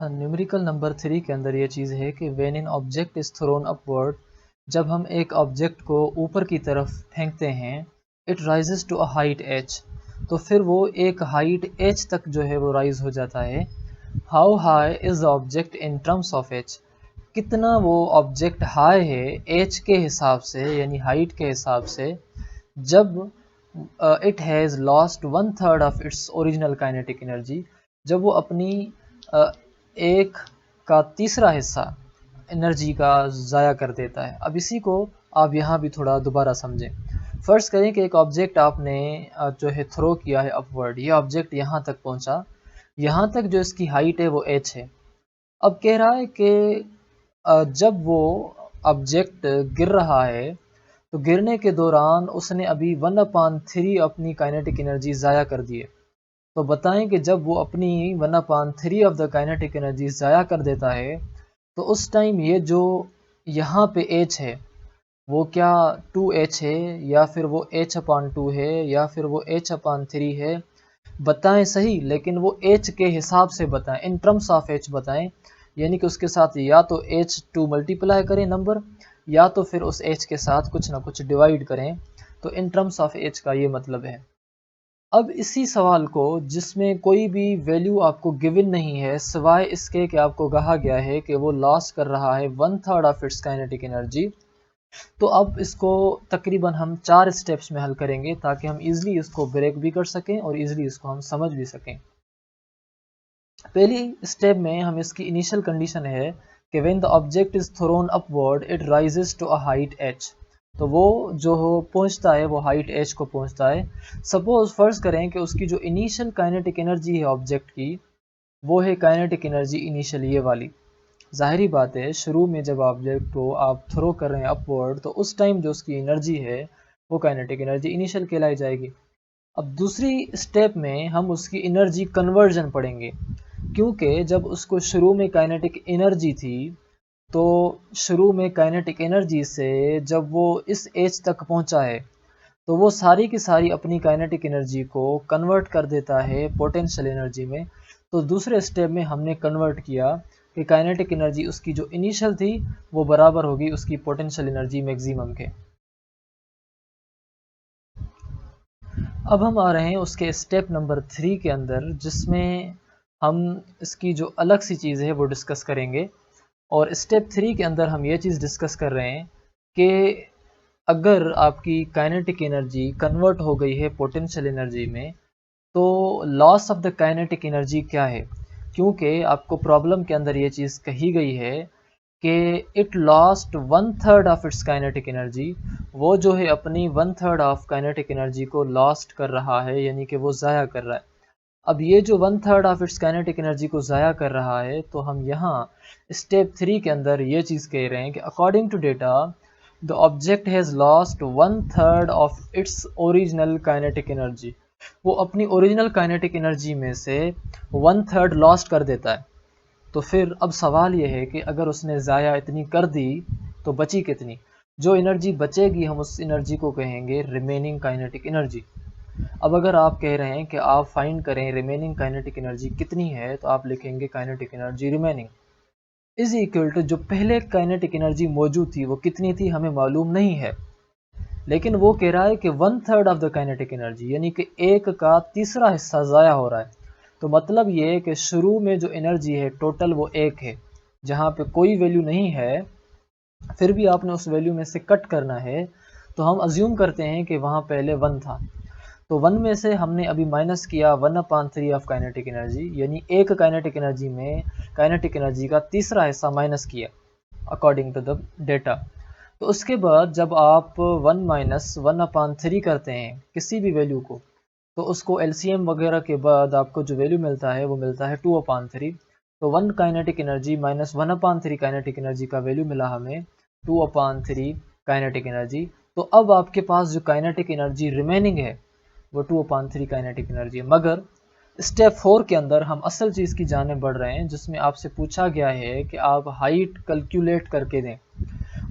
Numerical number 3 के अंदर ये चीज़ है कि when an object is thrown upward, जब हम एक ऑब्जेक्ट को ऊपर की तरफ फेंकते हैं, it rises to a height h, तो फिर वो एक हाइट h तक जो है वो राइज हो जाता है। How high is the object in terms of h, कितना वो ऑब्जेक्ट हाई है h के हिसाब से, यानी हाइट के हिसाब से, जब it has lost 1/3 of its original kinetic energy, जब वो अपनी एक का तीसरा हिस्सा एनर्जी का ज़ाया कर देता है। अब इसी को आप यहाँ भी थोड़ा दोबारा समझें। फ़र्ज़ करें कि एक ऑब्जेक्ट आपने जो है थ्रो किया है अपवर्ड, ये ऑब्जेक्ट यहाँ तक पहुँचा, यहाँ तक जो इसकी हाइट है वो h है। अब कह रहा है कि जब वो ऑब्जेक्ट गिर रहा है, तो गिरने के दौरान उसने अभी 1/3 अपनी काइनेटिक एनर्जी ज़ाया कर दी है। तो बताएं कि जब वो अपनी 1/3 ऑफ द काइनेटिक एनर्जी ज़ाया कर देता है, तो उस टाइम ये जो यहाँ पे h है, वो क्या 2h है, या फिर वो h/2 है, या फिर वो h/3 है? बताएं सही, लेकिन वो h के हिसाब से बताएं, इन टर्म्स ऑफ h बताएं, यानी कि उसके साथ या तो h2 मल्टीप्लाई करें नंबर, या तो फिर उस h के साथ कुछ ना कुछ डिवाइड करें। तो इन टर्म्स ऑफ h का ये मतलब है। अब इसी सवाल को, जिसमें कोई भी वैल्यू आपको गिवन नहीं है सिवाय इसके कि आपको कहा गया है कि वो लॉस कर रहा है 1/3 ऑफ इट्स काइनेटिक एनर्जी, तो अब इसको तकरीबन हम 4 स्टेप्स में हल करेंगे ताकि हम इजीली इसको ब्रेक भी कर सकें और इजीली इसको हम समझ भी सकें। पहली स्टेप में हम इसकी इनिशियल कंडीशन है कि when the object is thrown upward it rises to a height h, तो वो जो पहुंचता है वो हाइट h को पहुंचता है। सपोज फर्ज करें कि उसकी जो इनिशियल काइनेटिक एनर्जी है ऑब्जेक्ट की, वो है काइनेटिक एनर्जी इनिशियल ये वाली। ज़ाहिरी बात है, शुरू में जब ऑब्जेक्ट को आप थ्रो कर रहे हैं अपवर्ड, तो उस टाइम जो उसकी एनर्जी है वो काइनेटिक एनर्जी इनिशियल कहलाई जाएगी। अब दूसरी स्टेप में हम उसकी एनर्जी कन्वर्जन पढ़ेंगे, क्योंकि जब उसको शुरू में काइनेटिक एनर्जी थी, तो शुरू में काइनेटिक एनर्जी से जब वो इस एज तक पहुंचा है, तो वो सारी की सारी अपनी काइनेटिक एनर्जी को कन्वर्ट कर देता है पोटेंशियल एनर्जी में। तो दूसरे स्टेप में हमने कन्वर्ट किया कि काइनेटिक एनर्जी उसकी जो इनिशियल थी वो बराबर होगी उसकी पोटेंशियल एनर्जी मैक्सिमम के। अब हम आ रहे हैं उसके स्टेप नंबर 3 के अंदर, जिसमें हम इसकी जो अलग सी चीज़ है वो डिस्कस करेंगे। और स्टेप 3 के अंदर हम ये चीज़ डिस्कस कर रहे हैं कि अगर आपकी काइनेटिक एनर्जी कन्वर्ट हो गई है पोटेंशियल एनर्जी में, तो loss of the kinetic energy क्या है? क्योंकि आपको प्रॉब्लम के अंदर ये चीज़ कही गई है कि it lost 1/3 of it's kinetic energy, वो जो है अपनी 1/3 ऑफ काइनेटिक एनर्जी को लॉस्ट कर रहा है, यानी कि वो ज़ाया कर रहा है। अब ये जो 1/3 ऑफ इट्स काइनेटिक एनर्जी को ज़ाया कर रहा है, तो हम यहाँ स्टेप 3 के अंदर ये चीज़ कह रहे हैं कि according to data the object has lost 1/3 of its original kinetic energy. वो अपनी ओरिजिनल काइनेटिक एनर्जी में से 1/3 लॉस्ट कर देता है। तो फिर अब सवाल ये है कि अगर उसने ज़ाया इतनी कर दी, तो बची कितनी? जो एनर्जी बचेगी हम उस एनर्जी को कहेंगे रिमेनिंग काइनेटिक एनर्जी। अब अगर आप कह रहे हैं कि आप फाइंड करें रिमेनिंग काइनेटिक एनर्जी कितनी है, तो आप लिखेंगे kinetic energy remaining is equal to जो पहले काइनेटिक एनर्जी मौजूद थी वो कितनी थी हमें मालूम नहीं है, लेकिन वो कह रहा है कि 1/3 ऑफ द काइनेटिक एनर्जी, यानी कि एक का तीसरा हिस्सा ज़ाया हो रहा है। तो मतलब ये है कि शुरू में जो एनर्जी है टोटल वो एक है, जहाँ पे कोई वैल्यू नहीं है, फिर भी आपने उस वैल्यू में से कट करना है। तो हम अज्यूम करते हैं कि वहाँ पहले 1 था, तो 1 में से हमने अभी माइनस किया 1/3 ऑफ काइनेटिक एनर्जी, यानी एक काइनेटिक एनर्जी में काइनेटिक एनर्जी का तीसरा हिस्सा माइनस किया अकॉर्डिंग टू द डेटा। तो उसके बाद जब आप 1 माइनस 1/3 करते हैं किसी भी वैल्यू को, तो उसको एलसीएम वगैरह के बाद आपको जो वैल्यू मिलता है वो मिलता है 2/3। तो 1 kinetic energy minus 1/3 kinetic energy का वैल्यू मिला हमें 2/3 काइनेटिक एनर्जी। तो अब आपके पास जो काइनेटिक एनर्जी रिमेनिंग है वो 2/3 काइनेटिक एनर्जी है। मगर स्टेप 4 के अंदर हम असल चीज़ की जाने बढ़ रहे हैं, जिसमें आपसे पूछा गया है कि आप हाइट कैलकुलेट करके दें।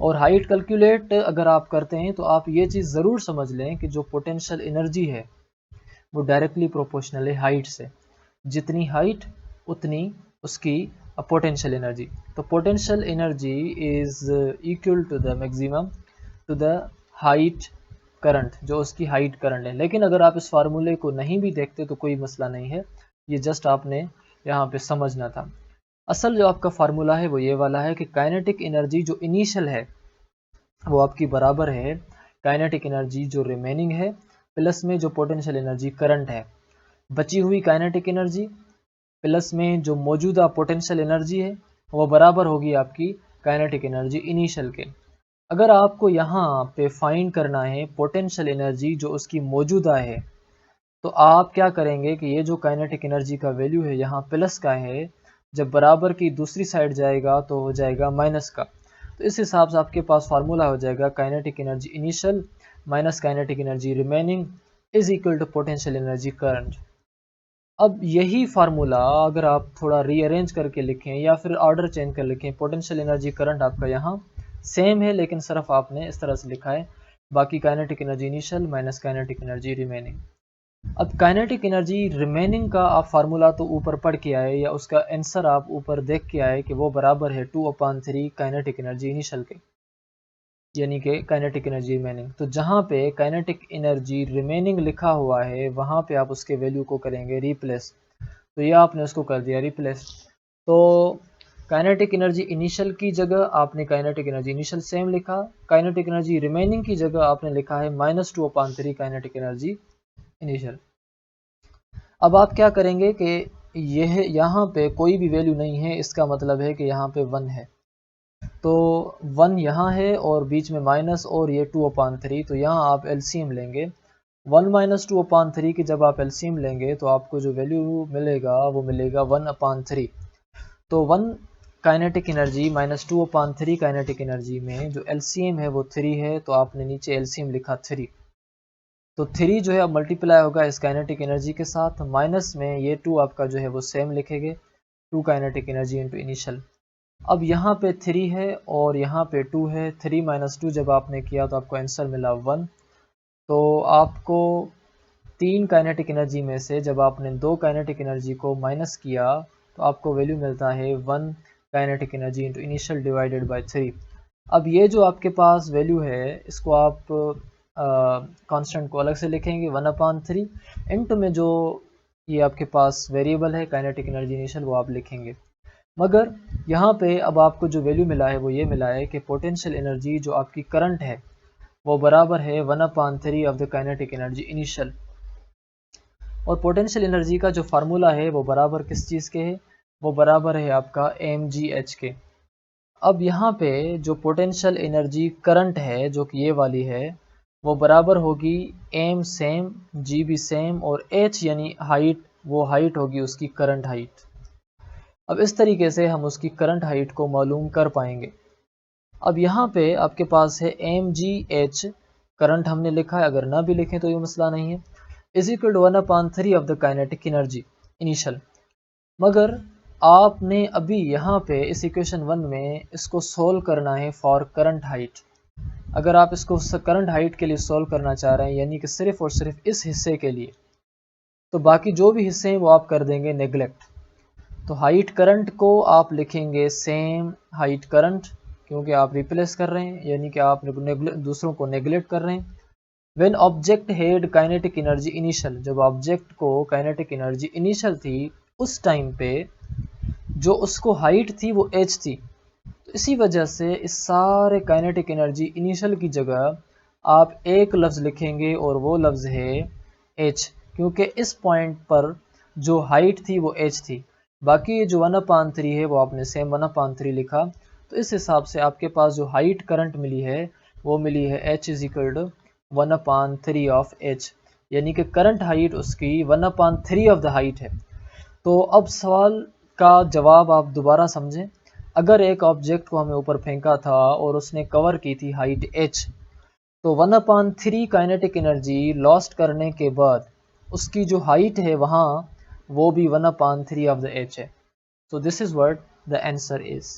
और हाइट कैलकुलेट अगर आप करते हैं तो आप ये चीज़ ज़रूर समझ लें कि जो पोटेंशियल एनर्जी है वो डायरेक्टली प्रोपोर्शनल है हाइट से। जितनी हाइट उतनी उसकी पोटेंशियल एनर्जी। तो potential energy is equal to the maximum to the height current, जो उसकी हाइट करंट है। लेकिन अगर आप इस फार्मूले को नहीं भी देखते तो कोई मसला नहीं है, ये जस्ट आपने यहाँ पे समझना था। असल जो आपका फार्मूला है वो ये वाला है कि काइनेटिक एनर्जी जो इनिशियल है वो आपकी बराबर है काइनेटिक एनर्जी जो रिमेनिंग है प्लस में जो पोटेंशियल एनर्जी करंट है। बची हुई काइनेटिक एनर्जी प्लस में जो मौजूदा पोटेंशियल एनर्जी है वो बराबर होगी आपकी काइनेटिक एनर्जी इनिशियल के। अगर आपको यहाँ पे फाइंड करना है पोटेंशियल एनर्जी जो उसकी मौजूदा है, तो आप क्या करेंगे कि ये जो काइनेटिक एनर्जी का वैल्यू है यहाँ प्लस का है, जब बराबर की दूसरी साइड जाएगा तो हो जाएगा माइनस का। तो इस हिसाब से आपके पास फार्मूला हो जाएगा kinetic energy initial minus kinetic energy remaining is equal to potential energy current. अब यही फार्मूला अगर आप थोड़ा रीअरेंज करके लिखें या फिर ऑर्डर चेंज कर लिखें, पोटेंशियल एनर्जी करंट आपका यहाँ सेम है लेकिन सिर्फ आपने इस तरह से लिखा है, बाकी kinetic energy initial minus kinetic energy remaining. अब काइनेटिक एनर्जी रिमेनिंग का आप फार्मूला तो ऊपर पढ़ के आए या उसका आंसर आप ऊपर देख के आए कि वो बराबर है 2/3 काइनेटिक एनर्जी इनिशियल के, यानी कि काइनेटिक एनर्जी रिमेनिंग। तो जहाँ पे काइनेटिक एनर्जी रिमेनिंग लिखा हुआ है वहाँ पे आप उसके वैल्यू को करेंगे रिप्लेस। तो ये आपने उसको कर दिया रिप्लेस। तो काइनेटिक एनर्जी इनिशियल की जगह आपने काइनेटिक एनर्जी इनिशियल सेम लिखा, काइनेटिक एनर्जी रिमेनिंग की जगह आपने लिखा है -2/3 काइनेटिक एनर्जी इनिशियल। अब आप क्या करेंगे कि यह यहाँ पे कोई भी वैल्यू नहीं है, इसका मतलब है कि यहाँ पे 1 है। तो 1 यहाँ है और बीच में माइनस और ये 2/3, तो यहाँ आप एलसीएम लेंगे। 1 - 2/3 की जब आप एलसीएम लेंगे तो आपको जो वैल्यू मिलेगा वो मिलेगा 1/3। तो 1 kinetic energy minus 2/3 kinetic energy में जो एलसीएम है वो 3 है, तो आपने नीचे एलसीएम लिखा 3। तो 3 जो है अब मल्टीप्लाई होगा इस काइनेटिक एनर्जी के साथ, माइनस में ये 2 आपका जो है वो सेम लिखेंगे, 2 काइनेटिक एनर्जी इंटू इनिशियल। अब यहाँ पे 3 है और यहाँ पे 2 है, 3 - 2 जब आपने किया तो आपको आंसर मिला 1। तो आपको 3 काइनेटिक एनर्जी में से जब आपने 2 काइनेटिक एनर्जी को माइनस किया तो आपको वैल्यू मिलता है 1 kinetic energy into initial divided by 3। अब ये जो आपके पास वैल्यू है इसको आप कांस्टेंट को अलग से लिखेंगे 1/3 इंटू में जो ये आपके पास वेरिएबल है काइनेटिक एनर्जी इनिशियल वो आप लिखेंगे। मगर यहाँ पे अब आपको जो वैल्यू मिला है वो ये मिला है कि पोटेंशियल एनर्जी जो आपकी करंट है वो बराबर है 1/3 of the kinetic energy initial. और पोटेंशियल एनर्जी का जो फार्मूला है वो बराबर किस चीज़ के है, वो बराबर है आपका mgh के। अब यहाँ पे जो पोटेंशियल एनर्जी करंट है जो कि ये वाली है वो बराबर होगी m सेम g भी सेम और h यानी हाइट, वो हाइट होगी उसकी करंट हाइट। अब इस तरीके से हम उसकी करंट हाइट को मालूम कर पाएंगे। अब यहाँ पे आपके पास है mgh करंट हमने लिखा है, अगर ना भी लिखें तो ये मसला नहीं है, is equal to 1/3 of the kinetic energy initial. मगर आपने अभी यहाँ पे इस इक्वेशन 1 में इसको सोल्व करना है फॉर करंट हाइट। अगर आप इसको करंट हाइट के लिए सोल्व करना चाह रहे हैं यानी कि सिर्फ और सिर्फ इस हिस्से के लिए, तो बाकी जो भी हिस्से हैं वो आप कर देंगे नेगलेक्ट। तो हाइट करंट को आप लिखेंगे सेम हाइट करंट, क्योंकि आप रिप्लेस कर रहे हैं यानी कि आप दूसरों को नेगलेक्ट कर रहे हैं। When object had kinetic energy initial, जब ऑब्जेक्ट को काइनेटिक एनर्जी इनिशियल थी उस टाइम पे जो उसको हाइट थी वो h थी। तो इसी वजह से इस सारे काइनेटिक एनर्जी इनिशियल की जगह आप एक लफ्ज़ लिखेंगे और वो लफ्ज़ है h, क्योंकि इस पॉइंट पर जो हाइट थी वो h थी। बाकी जो 1/3 है वो आपने सेम 1/3 लिखा। तो इस हिसाब से आपके पास जो हाइट करंट मिली है वो मिली है h is equal to 1/3 of h, यानी कि करंट हाइट उसकी 1/3 ऑफ द हाइट है। तो अब सवाल का जवाब आप दोबारा समझें। अगर एक ऑब्जेक्ट को हमें ऊपर फेंका था और उसने कवर की थी हाइट h, तो 1/3 काइनेटिक एनर्जी लॉस्ट करने के बाद उसकी जो हाइट है वहाँ वो भी 1/3 ऑफ द h है। So this is what the answer is.